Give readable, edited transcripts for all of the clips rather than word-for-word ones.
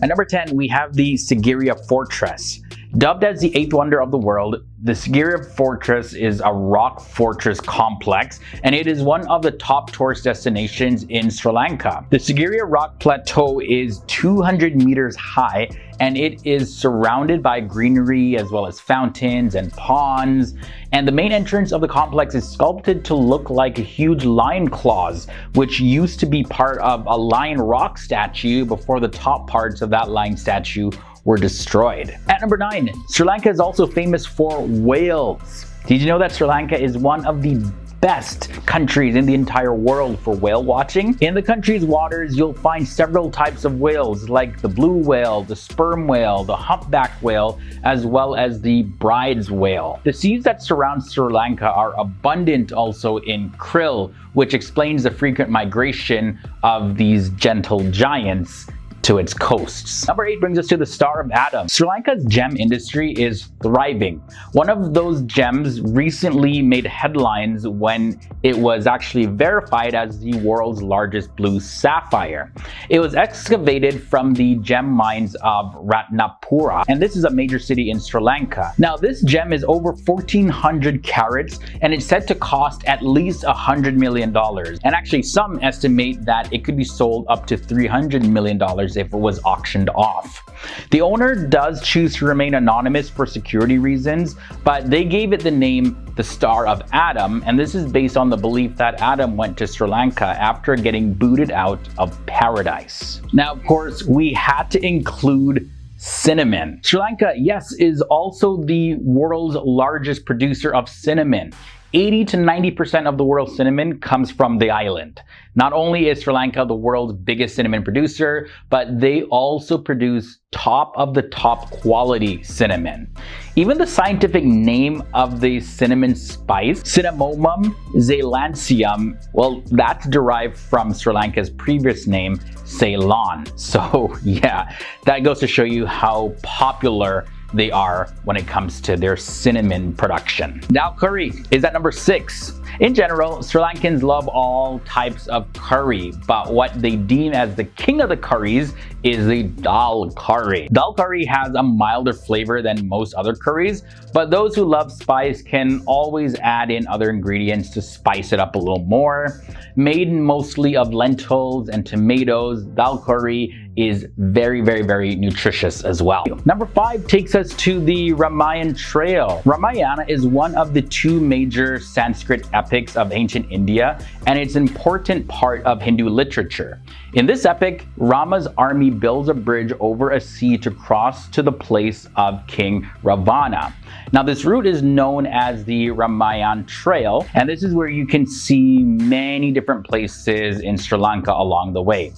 At number 10, we have the Sigiriya Fortress. Dubbed as the eighth wonder of the world, the Sigiriya Fortress is a rock fortress complex, and it is one of the top tourist destinations in Sri Lanka. The Sigiriya Rock Plateau is 200 meters high, and it is surrounded by greenery as well as fountains and ponds. And the main entrance of the complex is sculpted to look like a huge lion claws, which used to be part of a lion rock statue before the top parts of that lion statue were destroyed. At number 9, Sri Lanka is also famous for whales. Did you know that Sri Lanka is one of the best countries in the entire world for whale watching? In the country's waters, you'll find several types of whales like the blue whale, the sperm whale, the humpback whale, as well as the bride's whale. The seas that surround Sri Lanka are abundant also in krill, which explains the frequent migration of these gentle giants to its coasts. Number 8 brings us to the Star of Adam. Sri Lanka's gem industry is thriving. One of those gems recently made headlines when it was actually verified as the world's largest blue sapphire. It was excavated from the gem mines of Ratnapura, and this is a major city in Sri Lanka. Now, this gem is over 1,400 carats, and it's said to cost at least $100 million. And actually, some estimate that it could be sold up to $300 million if it was auctioned off. The owner does choose to remain anonymous for security reasons, but they gave it the name the Star of Adam, and this is based on the belief that Adam went to Sri Lanka after getting booted out of paradise. Now, of course, we had to include cinnamon. Sri Lanka, yes, is also the world's largest producer of cinnamon. 80 to 90% of the world's cinnamon comes from the island. Not only is Sri Lanka the world's biggest cinnamon producer, but they also produce top of the top quality cinnamon. Even the scientific name of the cinnamon spice, Cinnamomum zealantium, well, that's derived from Sri Lanka's previous name, Ceylon. So yeah, that goes to show you how popular they are when it comes to their cinnamon production. Dal curry is at number 6. In general, Sri Lankans love all types of curry, but what they deem as the king of the curries is the dal curry. Dal curry has a milder flavor than most other curries, but those who love spice can always add in other ingredients to spice it up a little more. Made mostly of lentils and tomatoes, dal curry is very, very, very nutritious as well. Number 5 takes us to the Ramayana Trail. Ramayana is one of the 2 major Sanskrit epics of ancient India, and it's an important part of Hindu literature. In this epic, Rama's army builds a bridge over a sea to cross to the place of King Ravana. Now, this route is known as the Ramayana Trail, and this is where you can see many different places in Sri Lanka along the way.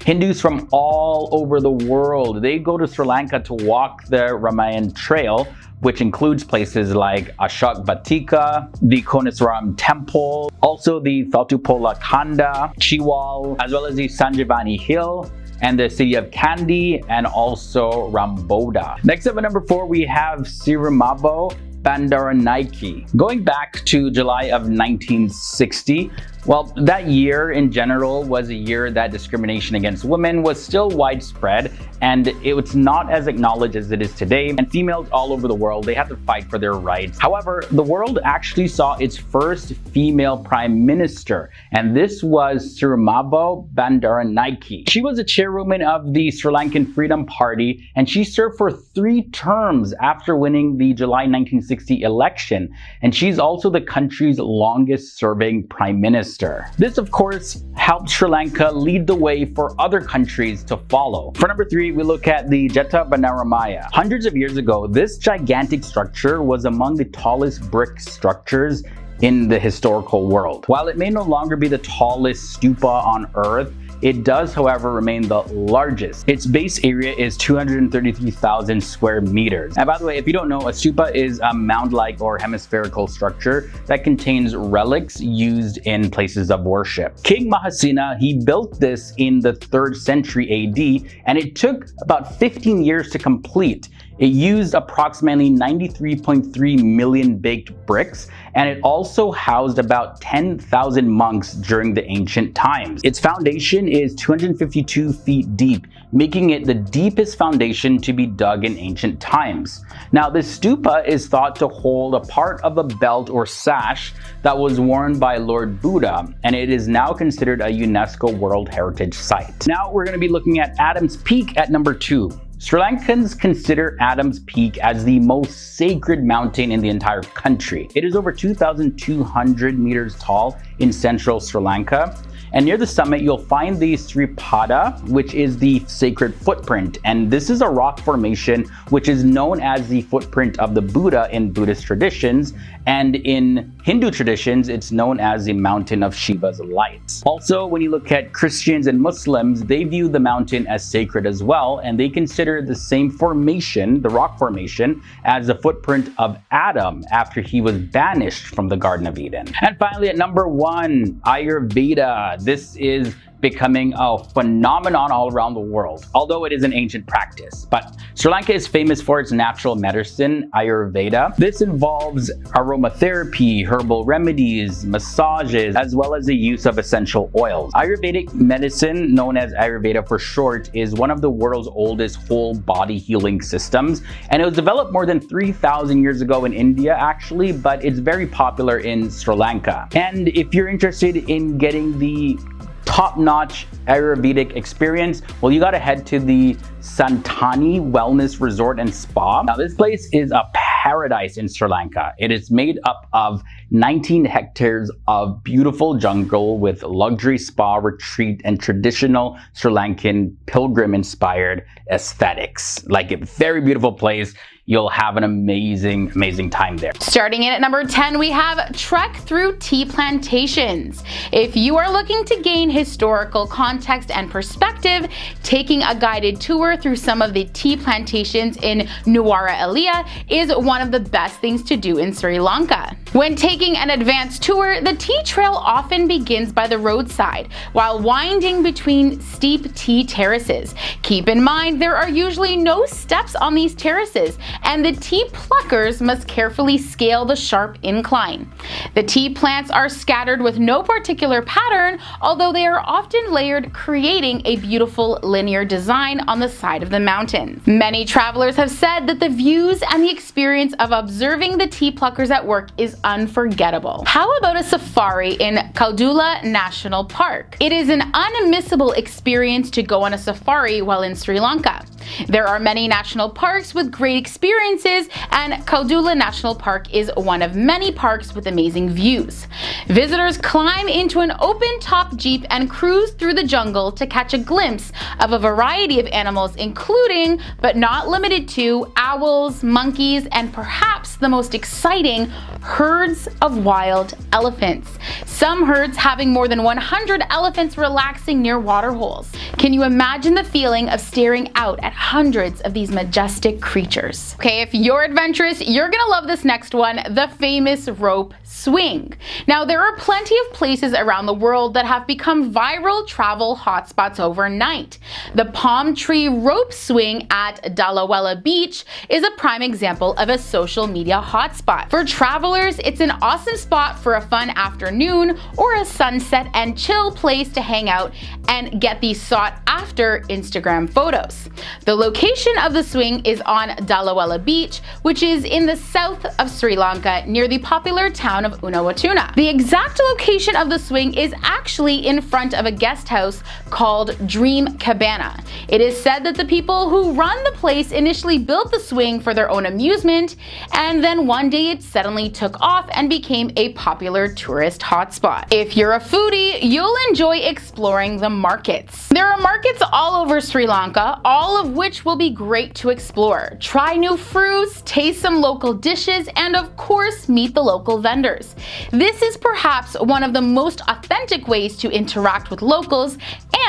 Hindus from all over the world, they go to Sri Lanka to walk the Ramayana Trail, which includes places like Ashok Vatika, the Konaswaram Temple, also the Thatupola Khanda, Chiwal, as well as the Sanjivani Hill, and the city of Kandy, and also Ramboda. Next up at number 4, we have Sirimavo Bandaranaike. Going back to July of 1960, well, that year in general was a year that discrimination against women was still widespread, and it was not as acknowledged as it is today, and females all over the world, they had to fight for their rights. However, the world actually saw its first female prime minister, and this was Sirimavo Bandaranaike. She was a chairwoman of the Sri Lankan Freedom Party, and she served for 3 terms after winning the July 1960 election, and she's also the country's longest serving prime minister. This, of course, helped Sri Lanka lead the way for other countries to follow. For number 3, we look at the Jeta Banaramaya. Hundreds of years ago, this gigantic structure was among the tallest brick structures in the historical world. While it may no longer be the tallest stupa on Earth, it does, however, remain the largest. Its base area is 233,000 square meters. And by the way, if you don't know, a stupa is a mound-like or hemispherical structure that contains relics used in places of worship. King Mahasena, he built this in the 3rd century AD, and it took about 15 years to complete. It used approximately 93.3 million baked bricks, and it also housed about 10,000 monks during the ancient times. Its foundation is 252 feet deep, making it the deepest foundation to be dug in ancient times. Now, this stupa is thought to hold a part of a belt or sash that was worn by Lord Buddha, and it is now considered a UNESCO World Heritage Site. Now we're going to be looking at Adam's Peak at number 2. Sri Lankans consider Adam's Peak as the most sacred mountain in the entire country. It is over 2,200 meters tall in central Sri Lanka. And near the summit, you'll find the Sri Pada, which is the sacred footprint. And this is a rock formation which is known as the footprint of the Buddha in Buddhist traditions. And in Hindu traditions, it's known as the mountain of Shiva's light. Also, when you look at Christians and Muslims, they view the mountain as sacred as well. And they consider the same formation, the rock formation, as the footprint of Adam after he was banished from the Garden of Eden. And finally, at number 1, Ayurveda. This is becoming a phenomenon all around the world, although it is an ancient practice. But Sri Lanka is famous for its natural medicine, Ayurveda. This involves aromatherapy, herbal remedies, massages, as well as the use of essential oils. Ayurvedic medicine, known as Ayurveda for short, is one of the world's oldest whole body healing systems, and it was developed more than 3,000 years ago in India actually, but it's very popular in Sri Lanka. And if you're interested in getting the top-notch Ayurvedic experience, well, you gotta head to the Santani Wellness Resort and Spa. Now, this place is a paradise in Sri Lanka. It is made up of 19 hectares of beautiful jungle with luxury spa retreat and traditional Sri Lankan pilgrim-inspired aesthetics. Like a very beautiful place. You'll have an amazing time there. Starting in at number 10, we have Trek Through Tea Plantations. If you are looking to gain historical context and perspective, taking a guided tour through some of the tea plantations in Nuwara Eliya is one of the best things to do in Sri Lanka. When taking an advanced tour, the tea trail often begins by the roadside, while winding between steep tea terraces. Keep in mind, there are usually no steps on these terraces, and the tea pluckers must carefully scale the sharp incline. The tea plants are scattered with no particular pattern, although they are often layered, creating a beautiful linear design on the side of the mountain. Many travelers have said that the views and the experience of observing the tea pluckers at work is unforgettable. How about a safari in Kaldula National Park? It is an unmissable experience to go on a safari while in Sri Lanka. There are many national parks with great experiences, and Kaldula National Park is one of many parks with amazing views. Visitors climb into an open-top jeep and cruise through the jungle to catch a glimpse of a variety of animals, including, but not limited to, owls, monkeys, and perhaps the most exciting, herds of wild elephants. Some herds having more than 100 elephants relaxing near waterholes. Can you imagine the feeling of staring out at hundreds of these majestic creatures? Okay, if you're adventurous, you're gonna love this next one, the famous rope swing. Now, there are plenty of places around the world that have become viral travel hotspots overnight. The palm tree rope swing at Dalawela Beach is a prime example of a social media hotspot. For travelers, it's an awesome spot for a fun afternoon or a sunset and chill place to hang out and get these sought after Instagram photos. The location of the swing is on Dalawela Beach, which is in the south of Sri Lanka near the popular town of Unawatuna. The exact location of the swing is actually in front of a guest house called Dream Cabana. It is said that the people who run the place initially built the swing for their own amusement, and then one day it suddenly took off and became a popular tourist hotspot. If you're a foodie, you'll enjoy exploring the markets. There are markets all over Sri Lanka, all of which will be great to explore. Try new fruits, taste some local dishes, and of course, meet the local vendors. This is perhaps one of the most authentic ways to interact with locals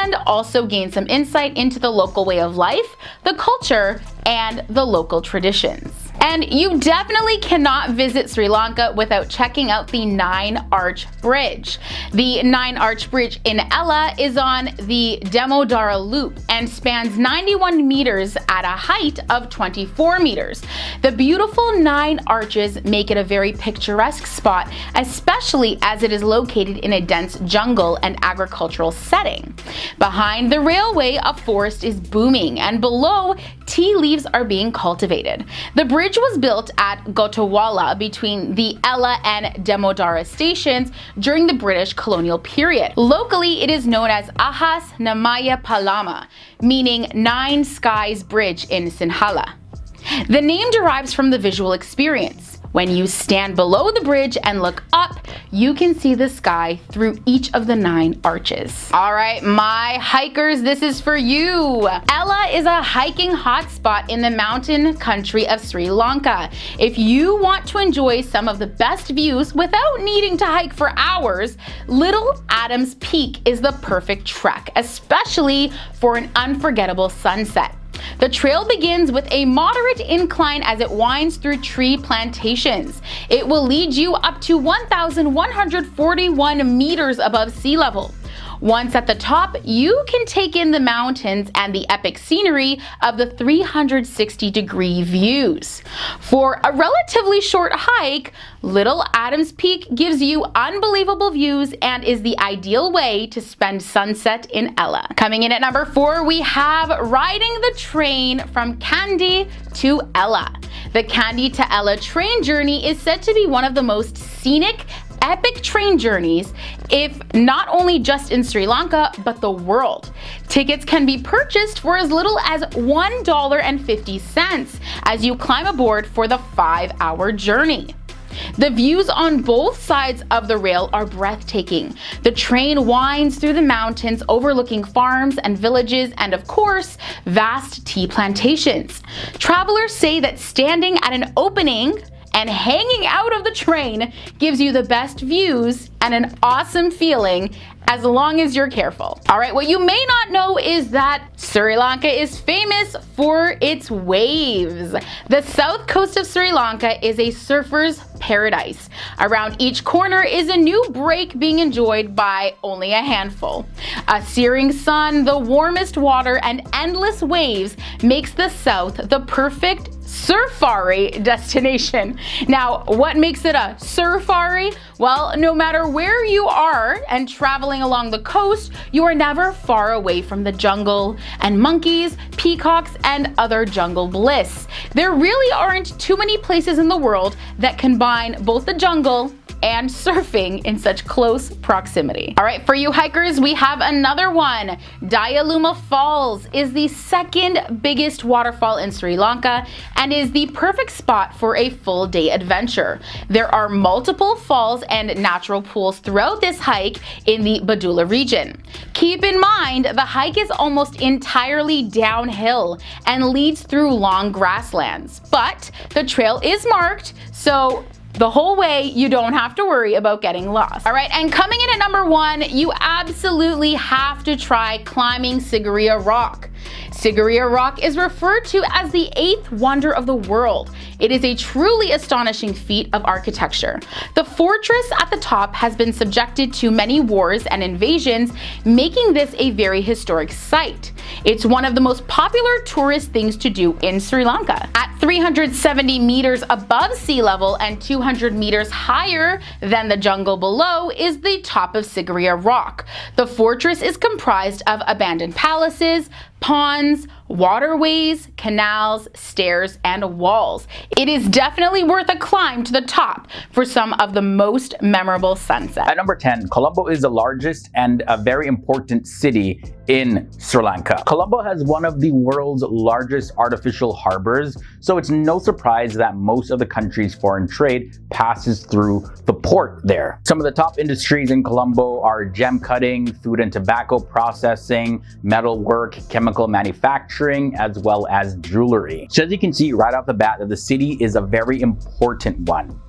and also gain some insight into the local way of life, the culture, and the local traditions. And you definitely cannot visit Sri Lanka without checking out the Nine Arch Bridge. The Nine Arch Bridge in Ella is on the Damodara Loop and spans 91 meters at a height of 24 meters. The beautiful Nine Arches make it a very picturesque spot, especially as it is located in a dense jungle and agricultural setting. Behind the railway, a forest is booming, and below, tea leaves are being cultivated. The bridge was built at Gotawala between the Ella and Damodara stations during the British colonial period. Locally, it is known as Ahas Namaya Palama, meaning Nine Skies Bridge in Sinhala. The name derives from the visual experience. When you stand below the bridge and look up, you can see the sky through each of the 9 arches. All right, my hikers, this is for you. Ella is a hiking hotspot in the mountain country of Sri Lanka. If you want to enjoy some of the best views without needing to hike for hours, Little Adams Peak is the perfect trek, especially for an unforgettable sunset. The trail begins with a moderate incline as it winds through tree plantations. It will lead you up to 1,141 meters above sea level. Once at the top, you can take in the mountains and the epic scenery of the 360-degree views. For a relatively short hike, Little Adams Peak gives you unbelievable views and is the ideal way to spend sunset in Ella. Coming in at number 4, we have riding the train from Kandy to Ella. The Kandy to Ella train journey is said to be one of the most scenic, epic train journeys, if not only just in Sri Lanka, but the world. Tickets can be purchased for as little as $1.50 as you climb aboard for the 5-hour journey. The views on both sides of the rail are breathtaking. The train winds through the mountains overlooking farms and villages and, of course, vast tea plantations. Travelers say that standing at an opening and hanging out of the train gives you the best views and an awesome feeling as long as you're careful. All right, what you may not know is that Sri Lanka is famous for its waves. The south coast of Sri Lanka is a surfer's paradise. Around each corner is a new break being enjoyed by only a handful. A searing sun, the warmest water, and endless waves makes the south the perfect surfari destination. Now, what makes it a surfari? Well, no matter where you are and traveling along the coast, you are never far away from the jungle and monkeys, peacocks, and other jungle bliss. There really aren't too many places in the world that combine both the jungle and surfing in such close proximity. All right, for you hikers, we have another one. Dialuma Falls is the second biggest waterfall in Sri Lanka and is the perfect spot for a full day adventure. There are multiple falls and natural pools throughout this hike in the Badula region. Keep in mind, the hike is almost entirely downhill and leads through long grasslands, but the trail is marked, so the whole way you don't have to worry about getting lost. All right, and coming in at number 1, you absolutely have to try climbing Sigiriya Rock. Sigiriya Rock is referred to as the 8th wonder of the world. It is a truly astonishing feat of architecture. The fortress at the top has been subjected to many wars and invasions, making this a very historic site. It's one of the most popular tourist things to do in Sri Lanka. At 370 meters above sea level and 200 meters higher than the jungle below is the top of Sigiriya Rock. The fortress is comprised of abandoned palaces, ponds, waterways, canals, stairs, and walls. It is definitely worth a climb to the top for some of the most memorable sunsets. At number 10, Colombo is the largest and a very important city in Sri Lanka. Colombo has one of the world's largest artificial harbors, so it's no surprise that most of the country's foreign trade passes through the port there. Some of the top industries in Colombo are gem cutting, food and tobacco processing, metal work, chemical manufacturing, as well as jewelry. So as you can see right off the bat that the city is a very important one.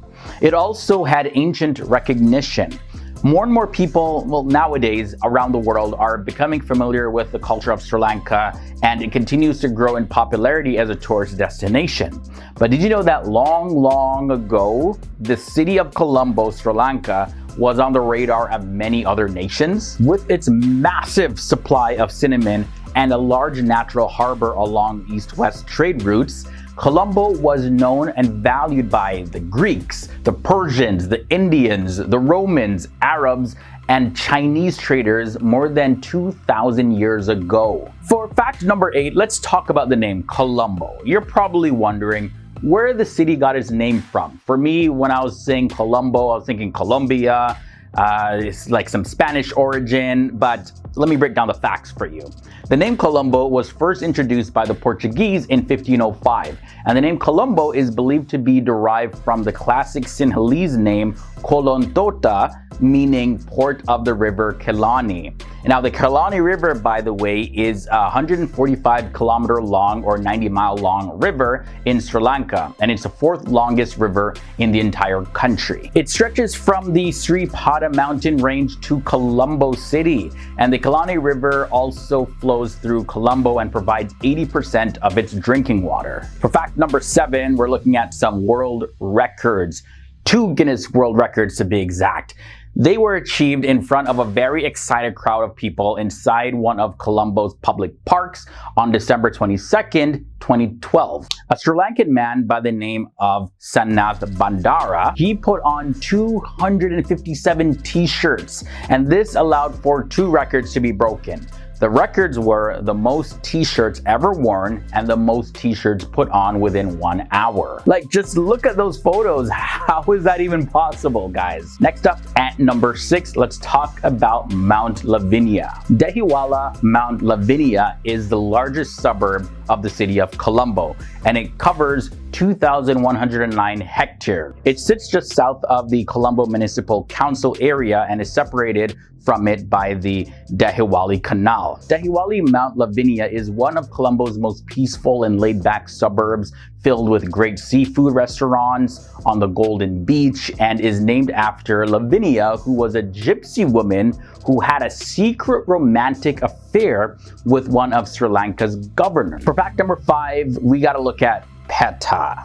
It also had ancient recognition. More and more people, well, nowadays around the world are becoming familiar with the culture of Sri Lanka, and it continues to grow in popularity as a tourist destination. But did you know that long ago, the city of Colombo, Sri Lanka, was on the radar of many other nations? With its massive supply of cinnamon and a large natural harbor along east-west trade routes, Colombo was known and valued by the Greeks, the Persians, the Indians, the Romans, Arabs, and Chinese traders more than 2,000 years ago. For fact number 8, let's talk about the name Colombo. You're probably wondering where the city got its name from. For me, when I was saying Colombo, I was thinking Colombia. It's like some Spanish origin, but let me break down the facts for you. The name Colombo was first introduced by the Portuguese in 1505, and the name Colombo is believed to be derived from the classic Sinhalese name Kolontota, meaning port of the river Kelani. Now, the Kelani River, by the way, is a 145-kilometer long or 90-mile long river in Sri Lanka, and it's the 4th longest river in the entire country. It stretches from the Sri Pada mountain range to Colombo city, and the Kelani River also flows through Colombo and provides 80% of its drinking water. For fact number 7, we're looking at some world records. 2 Guinness World Records to be exact. They were achieved in front of a very excited crowd of people inside one of Colombo's public parks on December 22nd, 2012. A Sri Lankan man by the name of Sanath Bandara, he put on 257 t-shirts, and this allowed for 2 records to be broken. The records were the most t-shirts ever worn and the most t-shirts put on within 1 hour. Like, just look at those photos. How is that even possible, guys? Next up, at number 6, let's talk about Mount Lavinia. Dehiwala Mount Lavinia is the largest suburb of the city of Colombo, and it covers 2,109 hectares. It sits just south of the Colombo Municipal Council area and is separated from it by the Dehiwali Canal. Dehiwali Mount Lavinia is one of Colombo's most peaceful and laid-back suburbs, filled with great seafood restaurants on the Golden Beach, and is named after Lavinia, who was a gypsy woman who had a secret romantic affair with one of Sri Lanka's governors. For fact number 5, we gotta look at Peta.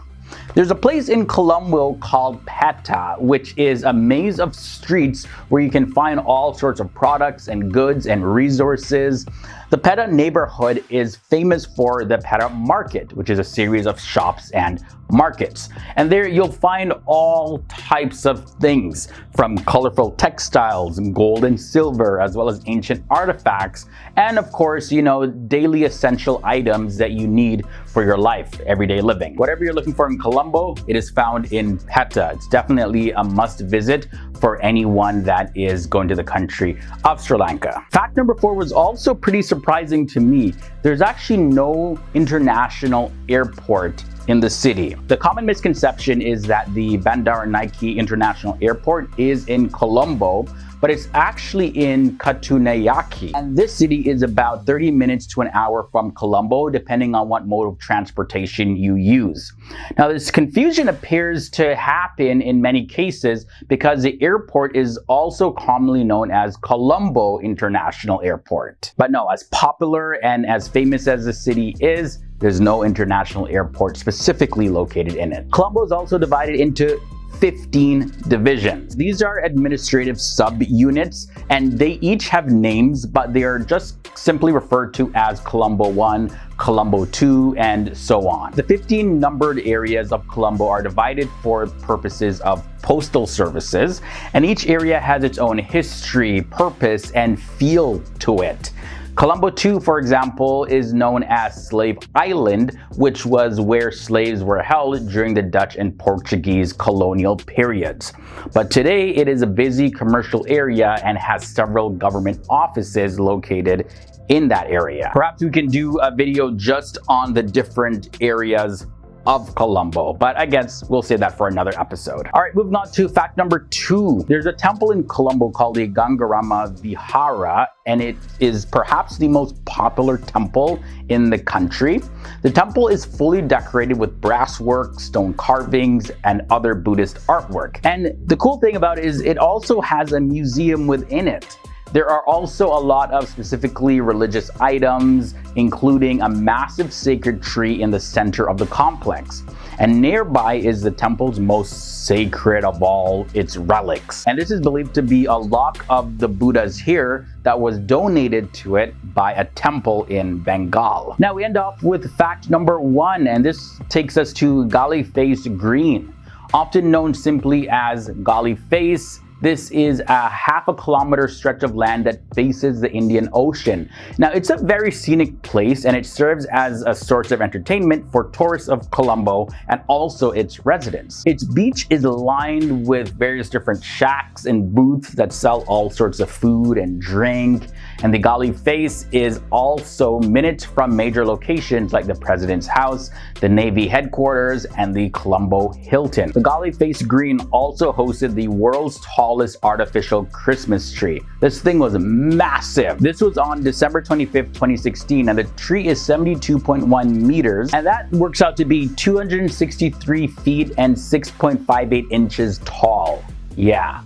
There's a place in Colombo called Peta, which is a maze of streets where you can find all sorts of products and goods and resources. The Peta neighborhood is famous for the Peta Market, which is a series of shops and markets. And there you'll find all types of things, from colorful textiles, gold and silver, as well as ancient artifacts, and of course, you know, daily essential items that you need for your life, everyday living. Whatever you're looking for in Colombo, it is found in Peta. It's definitely a must visit for anyone that is going to the country of Sri Lanka. Fact number 4 was also pretty surprising to me. There's actually no international airport in the city. The common misconception is that the Bandaranaike International Airport is in Colombo, but it's actually in Katunayake. And this city is about 30 minutes to an hour from Colombo, depending on what mode of transportation you use. Now, this confusion appears to happen in many cases because the airport is also commonly known as Colombo International Airport. But no, as popular and as famous as the city is, there's no international airport specifically located in it. Colombo is also divided into 15 divisions. These are administrative sub-units, and they each have names, but they are just simply referred to as Colombo 1, Colombo 2, and so on. The 15 numbered areas of Colombo are divided for purposes of postal services, and each area has its own history, purpose, and feel to it. Colombo 2, for example, is known as Slave Island, which was where slaves were held during the Dutch and Portuguese colonial periods. But today, it is a busy commercial area and has several government offices located in that area. Perhaps we can do a video just on the different areas of Colombo, but I guess we'll say that for another episode. All right, moving on to fact number 2. There's a temple in Colombo called the Gangarama Vihara, and it is perhaps the most popular temple in the country. The temple is fully decorated with brass work, stone carvings, and other Buddhist artwork. And the cool thing about it is it also has a museum within it. There are also a lot of specifically religious items, including a massive sacred tree in the center of the complex. And nearby is the temple's most sacred of all its relics. And this is believed to be a lock of the Buddhas here that was donated to it by a temple in Bengal. Now we end off with fact number 1, and this takes us to Gali Face Green. Often known simply as Gali Face, this is a half a kilometer stretch of land that faces the Indian Ocean. Now, it's a very scenic place and it serves as a source of entertainment for tourists of Colombo and also its residents. Its beach is lined with various different shacks and booths that sell all sorts of food and drink. And the Gali Face is also minutes from major locations like the President's House, the Navy headquarters, and the Colombo Hilton. The Gali Face Green also hosted the world's tallest artificial Christmas tree. This thing was massive. This was on December 25th, 2016, and the tree is 72.1 meters, and that works out to be 263 feet and 6.58 inches tall. Yeah.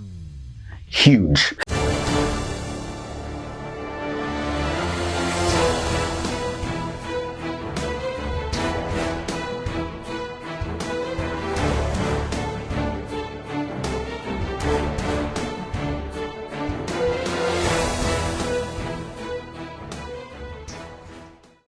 Huge.